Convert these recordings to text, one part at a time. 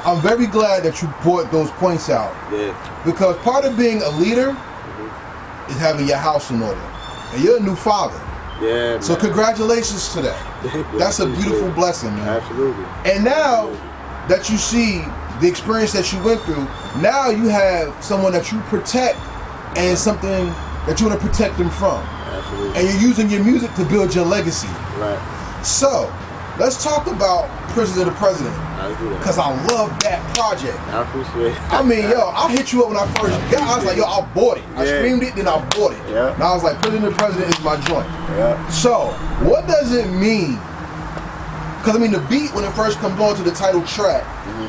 I'm very glad that you brought those points out. Yeah. Because part of being a leader is having your house in order. And you're a new father. Yeah, so man. Congratulations to that. That's a beautiful blessing, man. Absolutely. And now that you see the experience that you went through, now you have someone that you protect and something that you want to protect them from. Absolutely. And you're using your music to build your legacy. Right. So, let's talk about Prison of the President. Because I love that project. I appreciate it. I mean, yo, I hit you up when I first got it. I was like, yo, I bought it. I streamed it, then I bought it. Yeah. And I was like, Prison of the President is my joint. Yeah. So, what does it mean? Because, I mean, the beat, when it first comes on to the title track,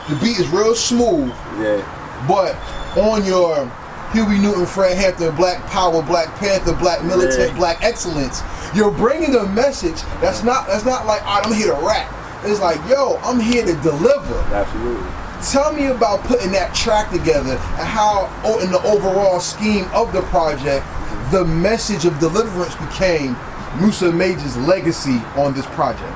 the beat is real smooth. Yeah. But on your Huey Newton, Fred Hampton, Black Power, Black Panther, Black Militant, Black Excellence, you're bringing a message that's not like, all right, I'm here to rap. It's like, yo, I'm here to deliver. Absolutely. Tell me about putting that track together and how, in the overall scheme of the project, the message of deliverance became Musa Major's legacy on this project.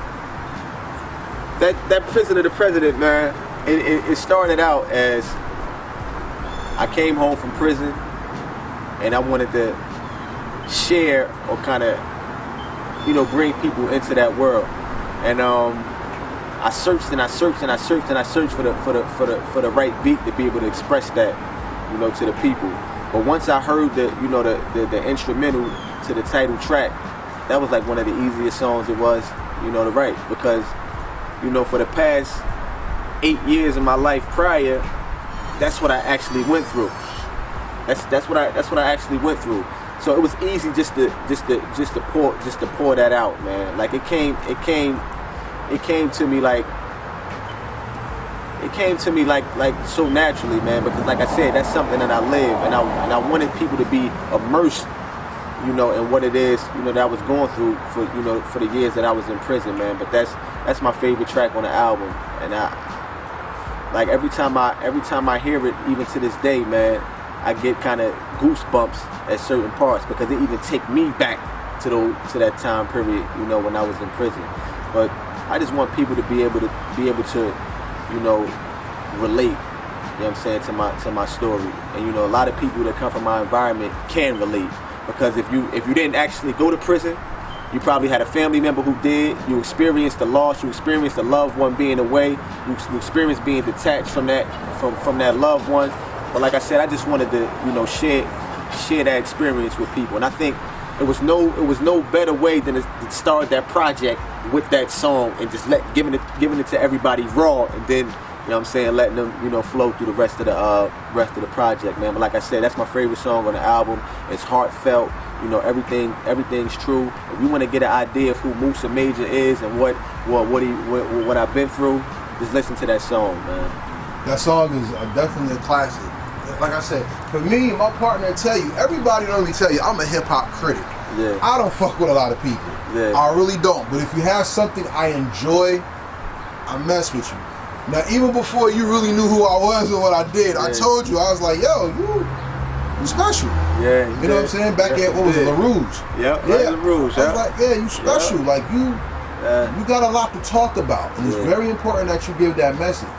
That Prison of the President, man, it started out as I came home from prison and I wanted to share or kind of, bring people into that world. And I searched and I searched and I searched and I searched for the right beat to be able to express that, to the people. But once I heard the instrumental to the title track, that was like one of the easiest songs it was, to write, because, for the past 8 years of my life prior, that's what I actually went through. That's what I actually went through. So it was easy just to pour that out, man. Like it came to me like so naturally, man, because like I said, that's something that I live, and I wanted people to be immersed, in what it is, that I was going through for the years that I was in prison, man. But that's my favorite track on the album, and like every time I hear it, even to this day, man, I get kind of goosebumps at certain parts because it even take me back to that time period, when I was in prison. But I just want people to be able to relate, you know what I'm saying, to my story. And a lot of people that come from my environment can relate, because if you didn't actually go to prison, you probably had a family member who did. You experienced the loss. You experienced the loved one being away. You experienced being detached from that loved one. But like I said, I just wanted to share that experience with people. And I think it was no better way than to start that project with that song and just giving it to everybody raw, and then letting them flow through the rest of the project, man. But like I said, that's my favorite song on the album. It's heartfelt. Everything's true. If you want to get an idea of who Musa Major is and what I've been through, just listen to that song, man. That song is definitely a classic. Like I said, for me, my partner tell you, everybody don't really tell you, I'm a hip hop critic. Yeah. I don't fuck with a lot of people. Yeah. I really don't. But if you have something I enjoy, I mess with you. Now, even before you really knew who I was or what I did, I told you, I was like, yo, you special. Yeah. You know what I'm saying? Back at, what was it, LaRouge? Yep, yeah. LaRouge. I was like, yeah, you special. Yeah. Like, you got a lot to talk about. And it's very important that you give that message.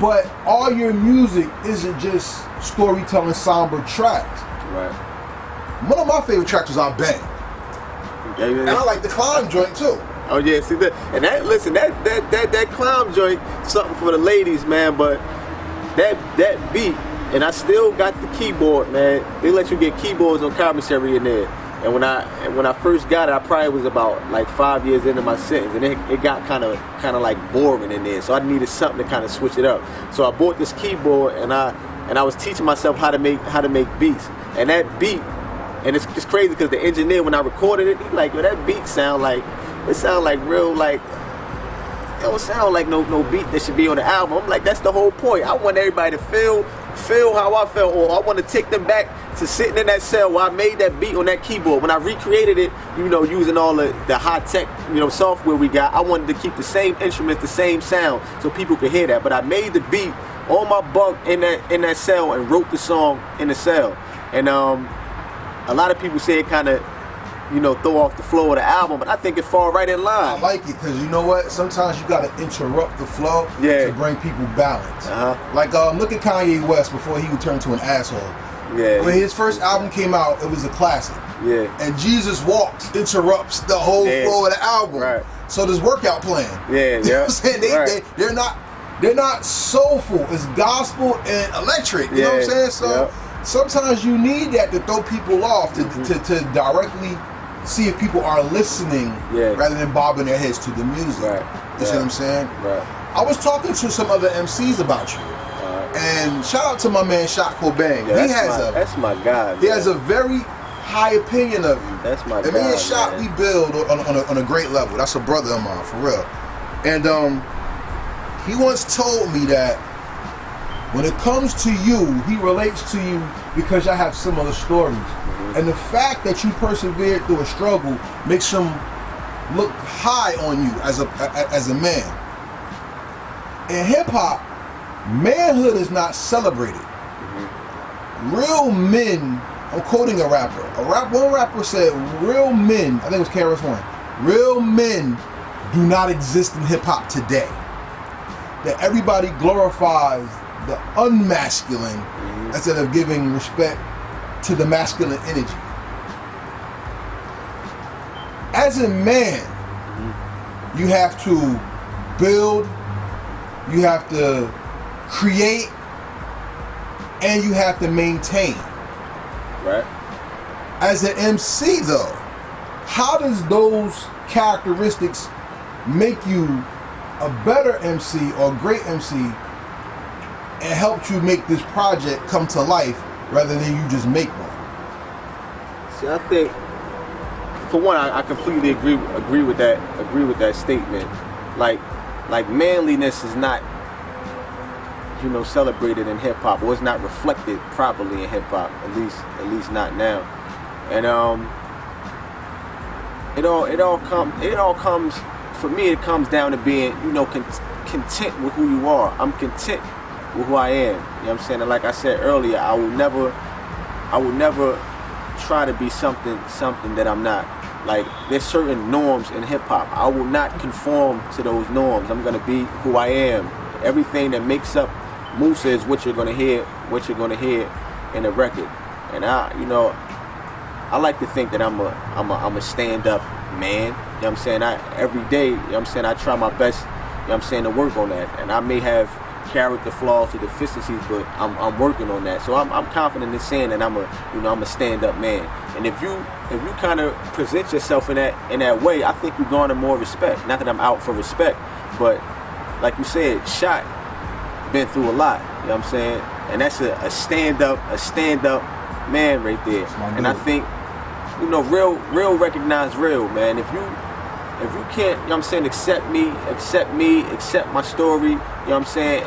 But all your music isn't just storytelling somber tracks. Right. One of my favorite tracks was I Bang. Yeah. And I like the Climb joint too. Oh yeah, see that, and that Climb joint, something for the ladies, man. But that beat, and I still got the keyboard, man. They let you get keyboards on commissary in there. And when I first got it, I probably was about like 5 years into my sentence, and it got kind of like boring in there. So I needed something to kind of switch it up. So I bought this keyboard, and I was teaching myself how to make beats. And that beat, and it's crazy because the engineer, when I recorded it, he like, yo, that beat sound like real, like, it don't sound like no beat that should be on the album. I'm like, that's the whole point. I want everybody to feel how I felt, or I want to take them back to sitting in that cell where I made that beat on that keyboard. When I recreated it, using all the high-tech, software we got, I wanted to keep the same instruments, the same sound, so people could hear that. But I made the beat on my bunk in that cell and wrote the song in the cell. And a lot of people say it kind of throw off the flow of the album, but I think it fall right in line. I like it because you know what? Sometimes you gotta interrupt the flow to bring people balance. Like look at Kanye West before he would turn to an asshole. Yeah. When his first album came out, it was a classic. Yeah. And Jesus Walks interrupts the whole flow of the album. Right. So this workout plan. Yeah. You know what I'm saying? They're not soulful. It's gospel and electric. You know what I'm saying? So sometimes you need that to throw people off to directly see if people are listening rather than bobbing their heads to the music. Right. You see what I'm saying? Right. I was talking to some other MCs about you. And shout out to my man Shot Cobain. Yeah, that's my guy. He has a very high opinion of you. That's my guy. And me and Shot, we build on a great level. That's a brother of mine, for real. And he once told me that when it comes to you, he relates to you because y'all have similar stories. And the fact that you persevered through a struggle makes him look high on you as a man. In hip hop, manhood is not celebrated. Real men, I'm quoting a rapper. One rapper said, real men, I think it was KRS-One, real men do not exist in hip hop today. That everybody glorifies the unmasculine instead of giving respect to the masculine energy. As a man, you have to build, you have to create, and you have to maintain. Right. As an MC though, how does those characteristics make you a better MC or a great MC and help you make this project come to life rather than you just make one? See, I think for one, I completely agree with that statement. Like manliness is not celebrated in hip hop, or it's not reflected properly in hip hop, at least not now. And it all comes for me. It comes down to being content with who you are. I'm content with who I am. You know what I'm saying? And like I said earlier, I will never try to be something that I'm not. Like, there's certain norms in hip hop. I will not conform to those norms. I'm gonna be who I am. Everything that makes up Musa is what you're gonna hear in the record. And I like to think that I'm a stand-up man. You know what I'm saying? Every day, you know what I'm saying, I try my best, you know what I'm saying, to work on that. And I may have character flaws or deficiencies, but I'm working on that. So I'm confident in saying that I'm a stand-up man. And if you kind of present yourself in that way, I think you garner more respect. Not that I'm out for respect, but like you said, Shot been through a lot. You know what I'm saying? And that's a stand-up man right there. And I think real recognize real, man. If you can't, you know what I'm saying, accept me, accept my story, you know what I'm saying,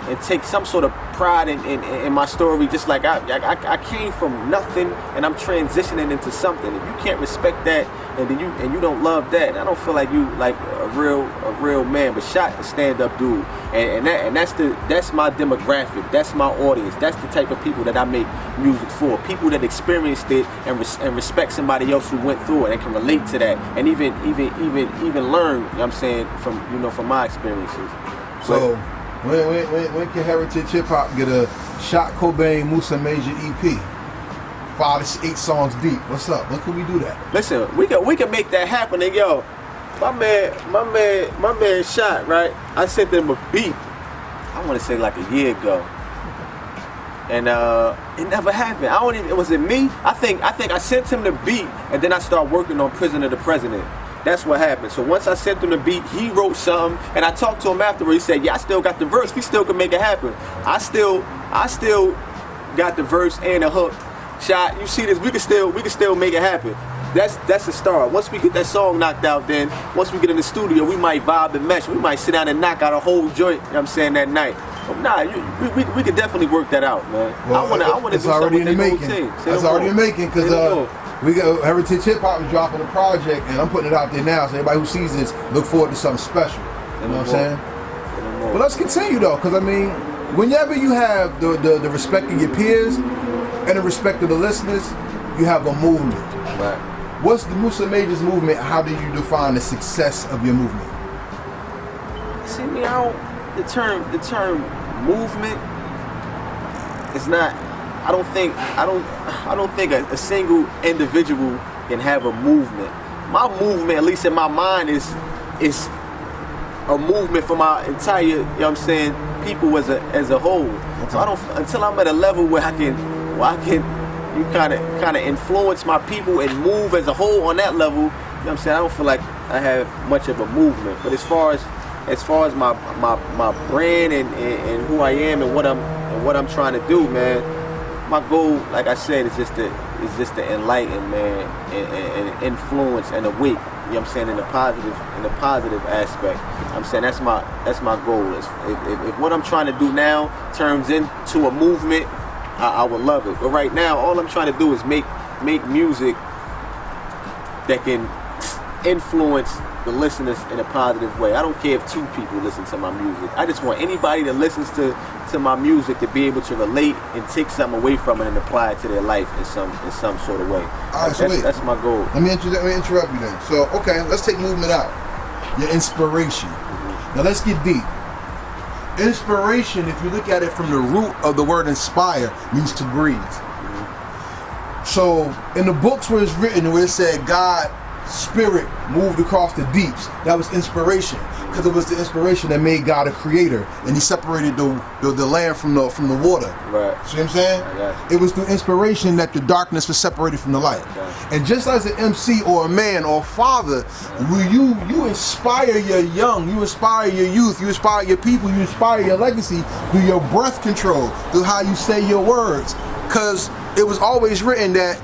and take some sort of pride in my story, just like I came from nothing and I'm transitioning into something. If you can't respect that and you don't love that, I don't feel like you like a real man. But Shot a stand-up dude, and that's my demographic, that's my audience, that's the type of people that I make music for. People that experienced it and respect somebody else who went through it and can relate to that and even learn, you know what I'm saying, from my experiences. So when can Heritage Hip Hop get a Shot Cobain Musa Major EP? 5 to 8 songs deep. What's up? When can we do that? Listen, we can make that happen. And yo, my man Shot, right? I sent him a beat. I want to say like a year ago, and it never happened. Was it me? I think I sent him the beat, and then I started working on Prison of the President. That's what happened. So once I sent him the beat, he wrote something, and I talked to him afterwards. He said, "Yeah, I still got the verse. We still can make it happen. I still got the verse and the hook. Shot, you see this? We can still make it happen." That's the start. Once we get that song knocked out, then once we get in the studio, we might vibe and mesh. We might sit down and knock out a whole joint, you know what I'm saying, that night. But nah, we can definitely work that out, man. Well, I want to do something with the whole team. That's already in the making, because we got Heritage Hip Hop is dropping a project, and I'm putting it out there now, so everybody who sees this, look forward to something special. You know what I'm saying? But let's continue though, because I mean, whenever you have the respect of your peers and the respect of the listeners, you have a movement. Right. What's the Musa Major's movement? How do you define the success of your movement? See me, the term movement is not. I don't think a single individual can have a movement. My movement, at least in my mind, is a movement for my entire, you know what I'm saying, people as a whole. So I don't, until I'm at a level where I can you kind of influence my people and move as a whole on that level, you know what I'm saying, I don't feel like I have much of a movement. But as far as my brand and who I am and what I'm trying to do, man, my goal, like I said, is just to enlighten, man, and influence and awake. You know what I'm saying, in the positive aspect. I'm saying that's my goal. If what I'm trying to do now turns into a movement, I would love it. But right now, all I'm trying to do is make music that can influence the listeners in a positive way. I don't care if 2 people listen to my music. I just want anybody that listens to my music to be able to relate and take something away from it and apply it to their life in some sort of way. All right, so that's my goal. Let me interrupt you then. So, okay, let's take movement out. Your inspiration. Now let's get deep. Inspiration, if you look at it from the root of the word inspire, means to breathe. So in the books where it's written, where it said God Spirit moved across the deeps, that was inspiration, because it was the inspiration that made God a creator, and He separated the land from the water. Right. See what I'm saying? It was through inspiration that the darkness was separated from the light. And just as an MC or a man or a father, you inspire your young, you inspire your youth, you inspire your people, you inspire your legacy through your breath control, through how you say your words, because it was always written that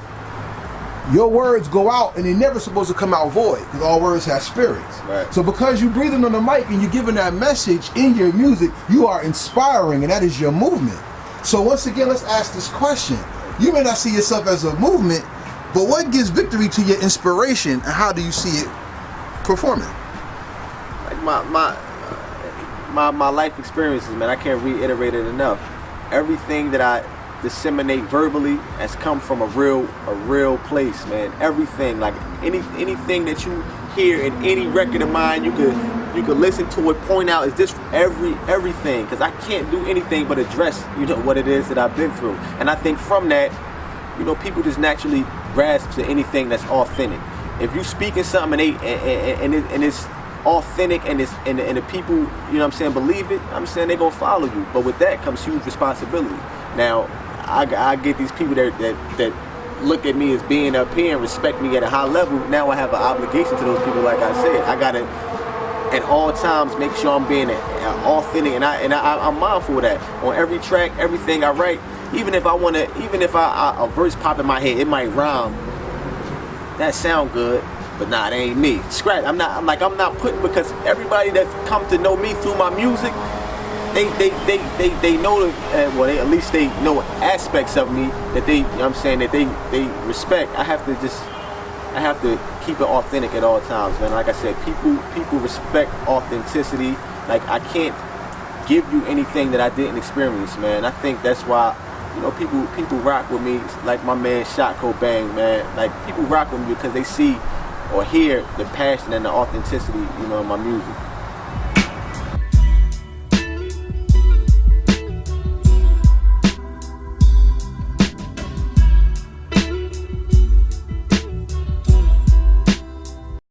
your words go out and they're never supposed to come out void, because all words have spirits. Right. So because you're breathing on the mic and you're giving that message in your music, you are inspiring, and that is your movement. So once again, let's ask this question. You may not see yourself as a movement, but what gives victory to your inspiration, and how do you see it performing? Like my life experiences, man, I can't reiterate it enough. Everything that I disseminate verbally has come from a real place, man. Everything, like anything that you hear in any record of mine, you could listen to it, point out, is this everything, because I can't do anything but address, what it is that I've been through. And I think from that, people just naturally grasp to anything that's authentic. If you speaking something and it's authentic and the people, what I'm saying, believe it, I'm saying they're gonna follow you. But with that comes huge responsibility. Now, I get these people that look at me as being up here and respect me at a high level. Now I have an obligation to those people. Like I said, I gotta at all times make sure I'm being authentic, and I'm mindful of that on every track, everything I write. Even if a verse pop in my head, it might rhyme. That sound good, but nah, it ain't me. Scratch. I'm not putting, because everybody that's come to know me through my music, they know they at least they know aspects of me that they, that they respect. I have to keep it authentic at all times, man. Like I said, people respect authenticity. Like, I can't give you anything that I didn't experience, man. I think that's why, people rock with me, like my man Shot Cobain, man. Like, people rock with me because they see or hear the passion and the authenticity, in my music.